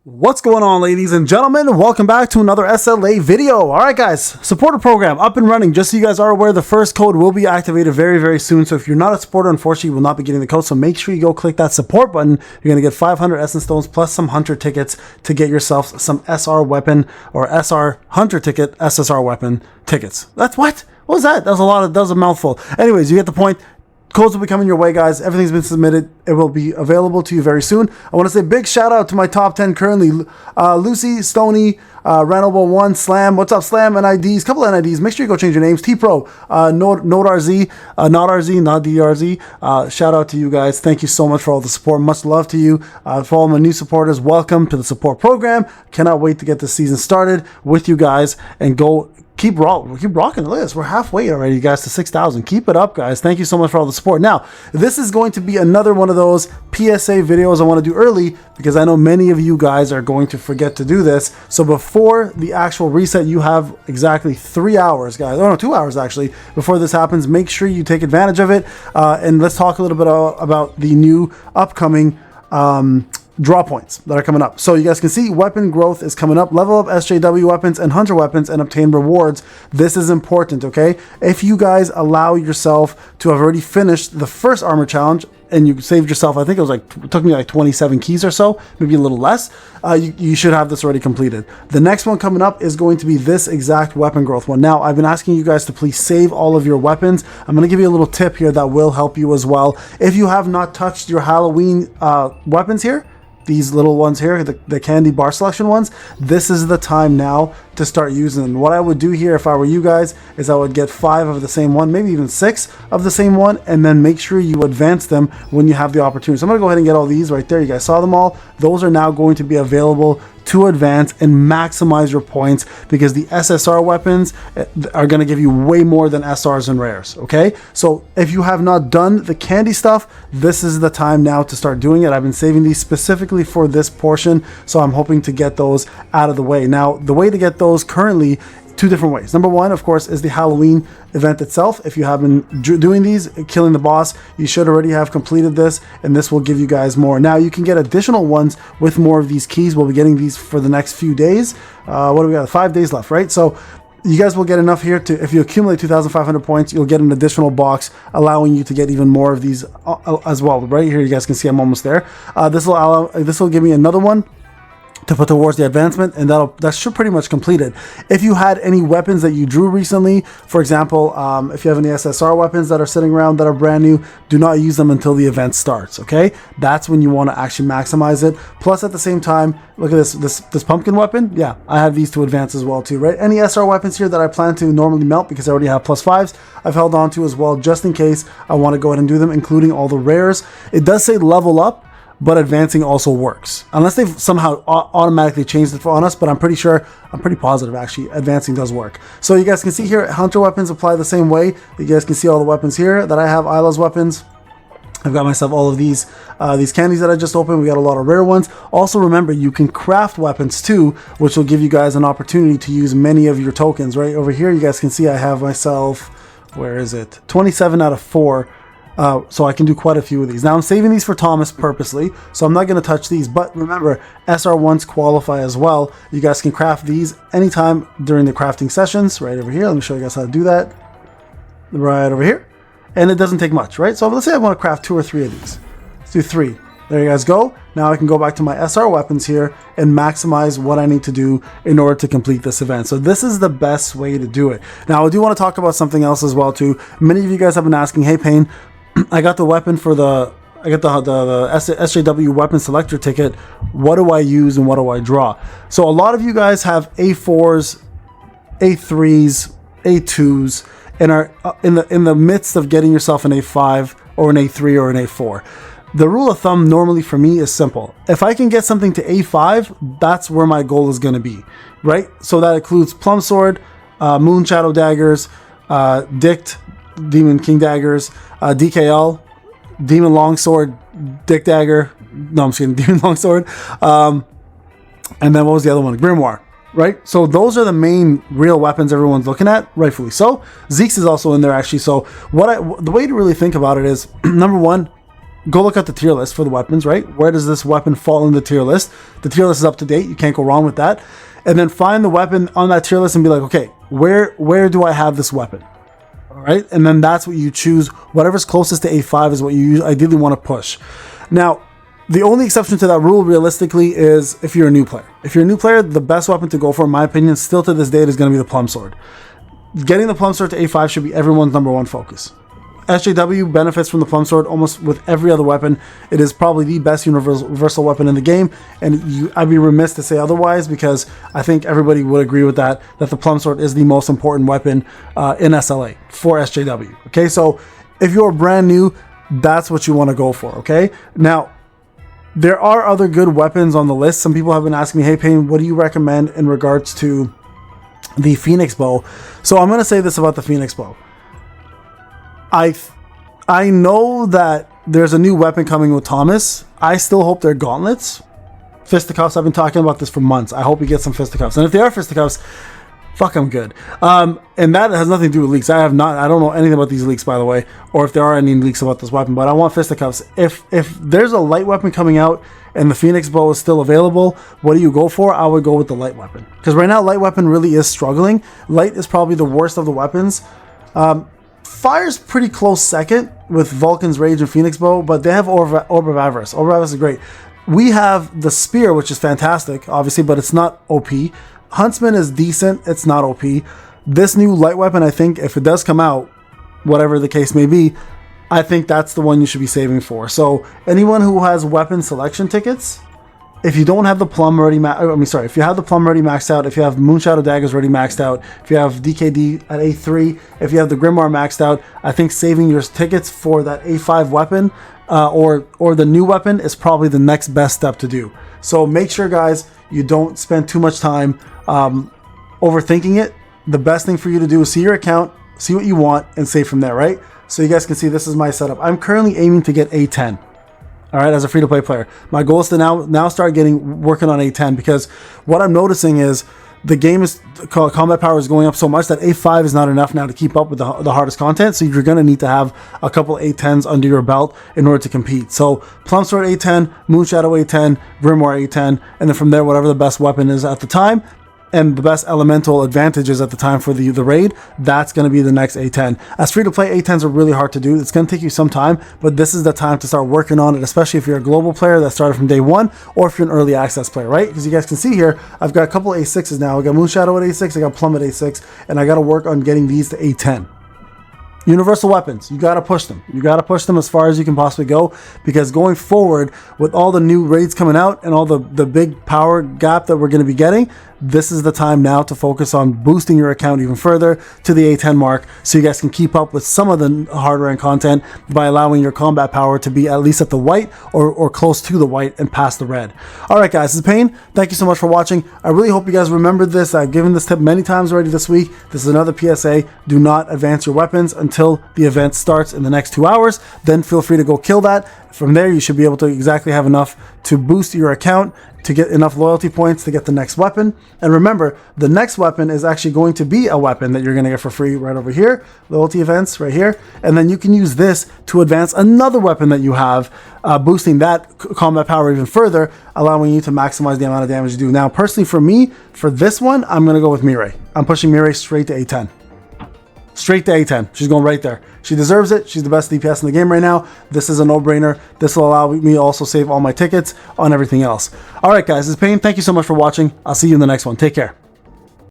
What's going on, ladies and gentlemen? Welcome back to another SLA video. Alright guys, supporter program up and running. Just so you guys are aware, the first code will be activated very soon. So if you're not a supporter, unfortunately you will not be getting the code. So make sure you go click that support button. You're going to get 500 Essence Stones plus some Hunter tickets to get yourself some SR weapon or SR Hunter ticket, SSR weapon tickets. That's what was that? That was a mouthful. Anyways, you get the point. Codes will be coming your way, guys. Everything's been submitted. It will be available to you very soon. I want to say big shout out to my top 10 currently. Lucy, Stony, Ranobel 1, Slam. What's up, Slam? NIDs. Couple of NIDs. Make sure you go change your names. T-Pro, NodeRZ, not RZ, not DRZ. Shout out to you guys. Thank you so much for all the support. Much love to you. For all my new supporters, welcome to the support program. Cannot wait to get this season started with you guys and go. Keep rocking the list. We're halfway already, guys, to 6,000. Keep it up, guys. Thank you so much for all the support. Now, this is going to be another one of those PSA videos I want to do early because I know many of you guys are going to forget to do this. So before the actual reset, you have exactly 3 hours, guys. Oh, no, 2 hours actually, before this happens. Make sure you take advantage of it. And let's talk a little bit about the new upcoming draw points that are coming up. So you guys can see weapon growth is coming up. Level up SJW weapons and Hunter weapons and obtain rewards. This is important, okay? If you guys allow yourself to have already finished the first armor challenge and you saved yourself, I think it was it took me like 27 keys or so, maybe a little less, you should have this already completed. The next one coming up is going to be this exact weapon growth one. Now, I've been asking you guys to please save all of your weapons. I'm going to give you a little tip here that will help you as well. If you have not touched your Halloween weapons here, these little ones here, the candy bar selection ones, this is the time now to start using them. What I would do here if I were you guys is I would get 5 of the same one, maybe even 6 of the same one, and then make sure you advance them when you have the opportunity. So I'm going to go ahead and get all these right there. You guys saw them all. Those are now going to be available to advance and maximize your points because the SSR weapons are going to give you way more than SRs and rares, okay? So if you have not done the candy stuff, this is the time now to start doing it. I've been saving these specifically for this portion, so I'm hoping to get those out of the way. Now, the way to get those currently, 2 different ways. Number one, of course, is the Halloween event itself. If you have been doing these, killing the boss, you should already have completed this, and this will give you guys more. Now, you can get additional ones with more of these keys. We'll be getting these for the next few days. What do we got? 5 days left, right? So you guys will get enough here to, if you accumulate 2,500 points, you'll get an additional box allowing you to get even more of these as well. Right here, you guys can see I'm almost there. This will give me another one to put towards the advancement, and that should pretty much complete it. If you had any weapons that you drew recently, for example, if you have any SSR weapons that are sitting around that are brand new, do not use them until the event starts, okay? That's when you want to actually maximize it. Plus, at the same time, look at this pumpkin weapon. Yeah, I have these to advance as well too, right? Any SR weapons here that I plan to normally melt because I already have +5s, I've held on to as well just in case I want to go ahead and do them, including all the rares. It does say level up, but advancing also works. Unless they've somehow automatically changed it on us, but I'm pretty positive actually, advancing does work. So you guys can see here, Hunter weapons apply the same way. You guys can see all the weapons here that I have, Isla's weapons. I've got myself all of these candies that I just opened. We got a lot of rare ones. Also remember, you can craft weapons too, which will give you guys an opportunity to use many of your tokens. Right over here, you guys can see I have myself, where is it? 27 out of 4. So I can do quite a few of these. Now I'm saving these for Thomas purposely, so I'm not going to touch these. But remember, SR1s qualify as well. You guys can craft these anytime during the crafting sessions. Right over here. Let me show you guys how to do that. Right over here. And it doesn't take much, right? So let's say I want to craft 2 or 3 of these. Let's do 3. There you guys go. Now I can go back to my SR weapons here and maximize what I need to do in order to complete this event. So this is the best way to do it. Now I do want to talk about something else as well too. Many of you guys have been asking, hey Payne, I got the weapon for the SJW weapon selector ticket. What do I use and what do I draw? So a lot of you guys have A4s, A3s, A2s, and are in the midst of getting yourself an A5 or an A3 or an A4. The rule of thumb normally for me is simple. If I can get something to A5, that's where my goal is going to be, right? So that includes Plum Sword, Moon Shadow Daggers, Dict, Demon King Daggers, DKL, Demon Longsword, Dick Dagger. No, I'm just kidding. Demon Longsword. And then what was the other one? Grimoire, right? So those are the main real weapons everyone's looking at, rightfully so. Zeke's is also in there actually. So the way to really think about it is, number one, go look at the tier list for the weapons, right? Where does this weapon fall in the tier list? The tier list is up to date. You can't go wrong with that. And then find the weapon on that tier list and be like, okay, where do I have this weapon? All right. And then that's what you choose. Whatever's closest to A5 is what you ideally want to push. Now, the only exception to that rule, realistically, is if you're a new player. If you're a new player, the best weapon to go for, in my opinion, still to this date, is going to be the Plum Sword. Getting the Plum Sword to A5 should be everyone's #1 focus. SJW benefits from the Plum Sword almost with every other weapon. It is probably the best universal weapon in the game, and I'd be remiss to say otherwise, because I think everybody would agree with that the Plum Sword is the most important weapon in SLA for SJW. Okay, so if you're brand new, that's what you want to go for. Okay, now there are other good weapons on the list. Some people have been asking me, hey Payne, what do you recommend in regards to the Phoenix Bow? So I'm going to say this about the Phoenix Bow. I know that there's a new weapon coming with Thomas. I still hope they're gauntlets. Fisticuffs, I've been talking about this for months. I hope he gets some fisticuffs. And if they are fisticuffs, fuck, I'm good. And that has nothing to do with leaks. I don't know anything about these leaks, by the way, or if there are any leaks about this weapon, but I want fisticuffs. If there's a light weapon coming out and the Phoenix Bow is still available, what do you go for? I would go with the light weapon. Because right now, light weapon really is struggling. Light is probably the worst of the weapons. Fire's pretty close second with Vulcan's Rage and Phoenix Bow, but they have Orb of Avarice. Orb of Avarice is great. We have the Spear, which is fantastic, obviously, but it's not OP. Huntsman is decent. It's not OP. This new light weapon, I think, if it does come out, whatever the case may be, I think that's the one you should be saving for. So anyone who has weapon selection tickets, if you don't have the Plum already if you have the Plum already maxed out, if you have Moonshadow Daggers already maxed out, if you have DKD at A3, if you have the Grimoire maxed out, I think saving your tickets for that A5 weapon or the new weapon is probably the next best step to do. So make sure, guys, you don't spend too much time overthinking it. The best thing for you to do is see your account, see what you want, and save from there, right? So you guys can see this is my setup. I'm currently aiming to get A10. All right, as a free-to-play player, my goal is to now start working on A10, because what I'm noticing is the game is combat power is going up so much that A5 is not enough now to keep up with the hardest content. So you're going to need to have a couple A10s under your belt in order to compete. So Plum Sword A10, Moonshadow A10, Grimoire A10, and then from there, whatever the best weapon is at the time and the best elemental advantages at the time for the raid, that's going to be the next A10. As free-to-play, A10s are really hard to do. It's going to take you some time, but this is the time to start working on it, especially if you're a global player that started from day one, or if you're an early access player, right? Because you guys can see here, I've got a couple A6s now. I got Moonshadow at A6, I got Plum at A6, and I got to work on getting these to A10. Universal weapons, you got to push them. You got to push them as far as you can possibly go, because going forward with all the new raids coming out and all the big power gap that we're going to be getting, this is the time now to focus on boosting your account even further to the A10 mark, so you guys can keep up with some of the hardware and content by allowing your combat power to be at least at the white or close to the white and past the red. All right, guys, this is Payne. Thank you so much for watching. I really hope you guys remembered this. I've given this tip many times already this week. This is another PSA. Do not advance your weapons until the event starts in the next 2 hours. Then feel free to go kill that. From there, you should be able to exactly have enough to boost your account, to get enough loyalty points to get the next weapon. And remember, the next weapon is actually going to be a weapon that you're going to get for free right over here, loyalty events right here. And then you can use this to advance another weapon that you have, boosting that combat power even further, allowing you to maximize the amount of damage you do. Now, personally for me, for this one, I'm going to go with Mirai. I'm pushing Mirai straight to A10. Straight to A10. She's going right there. She deserves it. She's the best DPS in the game right now. This is a no-brainer. This will allow me to also save all my tickets on everything else. All right, guys, this is Payne. Thank you so much for watching. I'll see you in the next one. Take care.